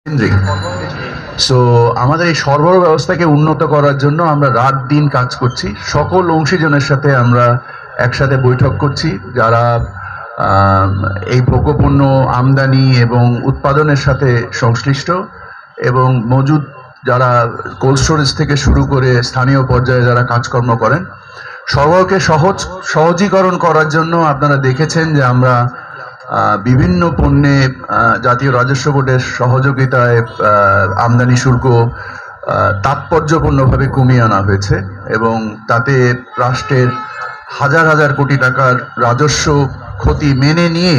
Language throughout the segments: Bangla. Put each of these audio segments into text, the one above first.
কেন্দ্রিক। সো আমাদের এই সরবরাহ ব্যবস্থাকে উন্নত করার জন্য আমরা রাত দিন কাজ করছি। সকল অংশীজনের সাথে আমরা একসাথে বৈঠক করছি, যারা এই ভোগ্যপণ্য আমদানি এবং উৎপাদনের সাথে সংশ্লিষ্ট এবং মজুদ যারা কোল্ড স্টোরেজ থেকে শুরু করে স্থানীয় পর্যায়ে যারা কাজকর্ম করেন। সরবরাহকে সহজীকরণ করার জন্য আপনারা দেখেছেন যে আমরা বিভিন্ন পণ্যে জাতীয় রাজস্ব বোর্ডের সহযোগিতায় আমদানি শুল্ক তাৎপর্যপূর্ণভাবে কমিয়ে আনা হয়েছে এবং তাতে রাষ্ট্রের হাজার হাজার কোটি টাকার রাজস্ব ক্ষতি মেনে নিয়ে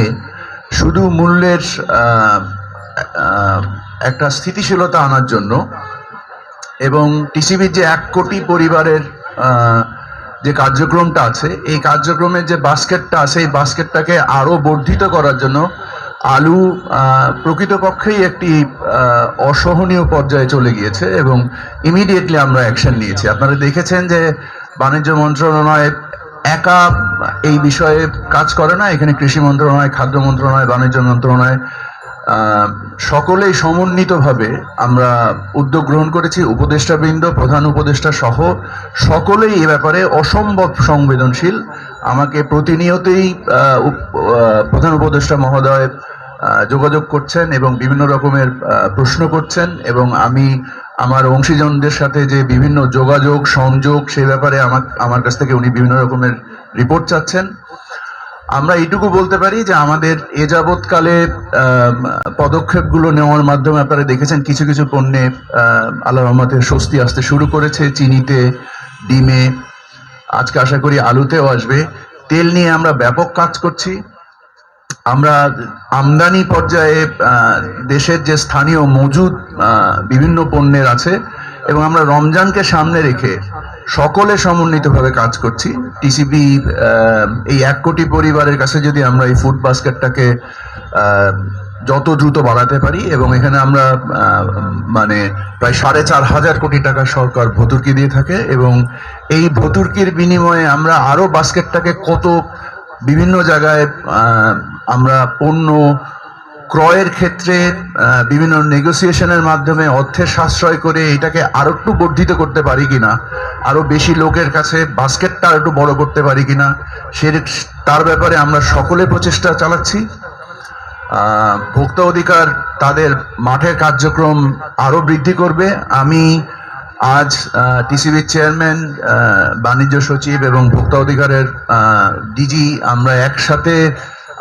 শুধু মূল্যের একটা স্থিতিশীলতা আনার জন্য এবং টিসিবির যে 1 কোটি পরিবারের যে কার্যক্রমটা আছে, এই কার্যক্রমের যে বাস্কেটটা আছে, এই বাস্কেটটাকে আরো বর্ধিত করার জন্য আলু প্রকৃতপক্ষেই একটি অসহনীয় পর্যায়ে চলে গিয়েছে এবং ইমিডিয়েটলি আমরা অ্যাকশন নিয়েছি। আপনারা দেখেছেন যে বাণিজ্য মন্ত্রণালয় একা এই বিষয়ে কাজ করে না, এখানে কৃষি মন্ত্রণালয়, খাদ্য মন্ত্রণালয়, বাণিজ্য মন্ত্রণালয় সকলেই সমন্বিতভাবে আমরা উদ্যোগ গ্রহণ করেছি। উপদেষ্টাবৃন্দ, প্রধান উপদেষ্টা সহ সকলেই এ ব্যাপারে অসম্ভব সংবেদনশীল। আমাকে প্রতিনিয়তই প্রধান উপদেষ্টা মহোদয় যোগাযোগ করছেন এবং বিভিন্ন রকমের প্রশ্ন করছেন এবং আমি আমার অংশীজনদের সাথে যে বিভিন্ন যোগাযোগ সংযোগ সেই ব্যাপারে আমার কাছ থেকে উনি বিভিন্ন রকমের রিপোর্ট চাচ্ছেন। আমরা এইটুকু বলতে পারি যে আমাদের এ যাবৎকালে পদক্ষেপগুলো নেওয়ার মাধ্যমে আপনারা দেখেছেন কিছু কিছু পণ্যে আল্লাহর রহমতে স্বস্তি আসতে শুরু করেছে। চিনিতে, ডিমে, আজকে আশা করি আলুতেও আসবে। তেল নিয়ে আমরা ব্যাপক কাজ করছি। আমরা আমদানি পর্যায়ে দেশের যে স্থানীয় মজুদ বিভিন্ন পণ্যের আছে এবং আমরা রমজানকে সামনে রেখে সকলে সমন্বিতভাবে কাজ করছি। টিসিবি এই 1 কোটি পরিবারের কাছে যদি আমরা এই ফুড বাস্কেটটাকে যত দ্রুত বাড়াতে পারি এবং এখানে আমরা মানে প্রায় 4,500 কোটি টাকা সরকার ভর্তুকি দিয়ে থাকে এবং এই ভর্তুকির বিনিময়ে আমরা আরো বাস্কেটটাকে কত বিভিন্ন জায়গায় আমরা পণ্য ক্রয়ের ক্ষেত্রে বিভিন্ন নেগোসিয়েশনের মাধ্যমে অর্থের সাশ্রয় করে এটাকে আরো একটু বর্ধিত করতে পারি কিনা, আরো বেশি লোকের কাছে বাস্কেটটা আরো একটু বড় করতে পারি কিনা, তার ব্যাপারে আমরা সকলে প্রচেষ্টা চালাচ্ছি। ভোক্তা অধিকার তাদের মাঠের কার্যক্রম আরো বৃদ্ধি করবে। আমি আজ টিসিবির চেয়ারম্যান, বাণিজ্য সচিব এবং ভোক্তা অধিকারের ডিজি আমরা একসাথে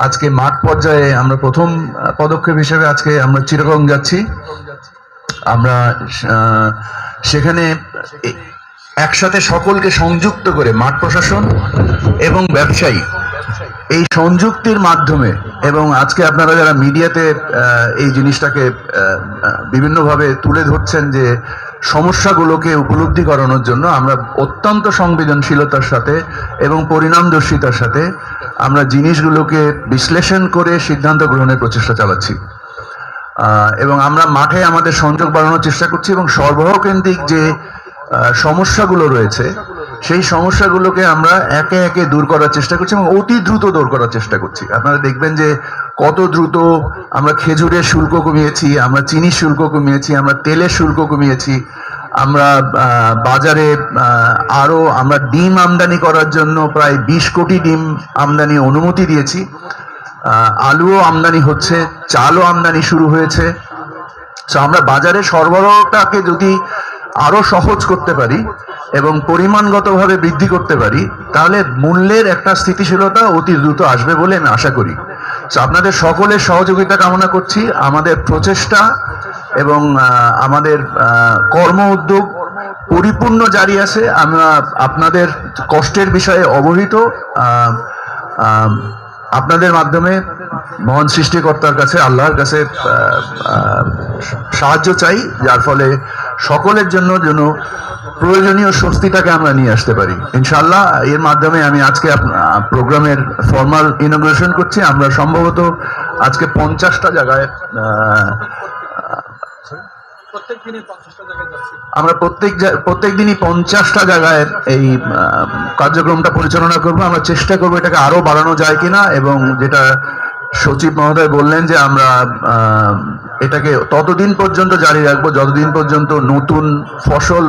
আজকে মাঠ পর্যায়ে আমরা প্রথম পদক্ষেপ হিসেবে আজকে আমরা চিটাগং যাচ্ছি। আমরা সেখানে একসাথে সকলকে সংযুক্ত করে মাঠ প্রশাসন এবং ব্যবসায়ী এই সংযুক্তির মাধ্যমে এবং আজকে আপনারা যারা মিডিয়াতে এই জিনিসটাকে বিভিন্নভাবে তুলে ধরছেন যে সমস্যাগুলোকে উপলব্ধি করানোর জন্য আমরা অত্যন্ত সংবেদনশীলতার সাথে এবং পরিণামদর্শিতার সাথে আমরা জিনিসগুলোকে বিশ্লেষণ করে সিদ্ধান্ত গ্রহণের প্রচেষ্টা চালাচ্ছি এবং আমরা মাঠে আমাদের সংযোগ বাড়ানোর চেষ্টা করছি এবং সরবরাহ কেন্দ্রিক যে সমস্যাগুলো রয়েছে সেই সমস্যাগুলোকে আমরা একে একে দূর করার চেষ্টা করছি এবং অতি দ্রুত দূর করার চেষ্টা করছি। আপনারা দেখবেন যে কত দ্রুত আমরা খেজুরের শুল্ক কমিয়েছি, আমরা চিনির শুল্ক কমিয়েছি, আমরা তেলের শুল্ক কমিয়েছি, আমরা বাজারে আরো আমরা ডিম আমদানি করার জন্য প্রায় 20 কোটি ডিম আমদানি অনুমতি দিয়েছি। আলুও আমদানি হচ্ছে, চালও আমদানি শুরু হয়েছে। তো আমরা বাজারে সরবরাহটাকে যদি আরো সহজ করতে পারি এবং পরিমাণগতভাবে বৃদ্ধি করতে পারি তাহলে মূল্যের একটা স্থিতিশীলতা অতি দ্রুত আসবে বলে আমি আশা করি। তো আপনাদের সকলের সহযোগিতা কামনা করছি। আমাদের প্রচেষ্টা এবং আমাদের কর্ম উদ্যোগ পরিপূর্ণ জারি আছে। আমরা আপনাদের কষ্টের বিষয়ে অবহিত, আপনাদের মাধ্যমে মহান সৃষ্টিকর্তার কাছে, আল্লাহর কাছে সাহায্য চাই, যার ফলে সকলের জন্য যেন প্রয়োজনীয় স্বস্তিটাকে আমরা নিয়ে আসতে পারি ইনশাআল্লাহ। এর মাধ্যমে আমি আজকে প্রোগ্রামের ফর্মাল ইনগ্রেশন করছি। আমরা সম্ভবত আজকে 50টা জায়গায় আমরা প্রত্যেক দিনই 50টা জায়গায় এই কার্যক্রমটা পরিচালনা করব। আমরা চেষ্টা করব এটাকে আরো বাড়ানো যায় কিনা এবং যেটা সচিব মহোদয় বললেন যে আমরা এটাকে ততদিন পর্যন্ত জারি রাখবো যতদিন পর্যন্ত নতুন ফসল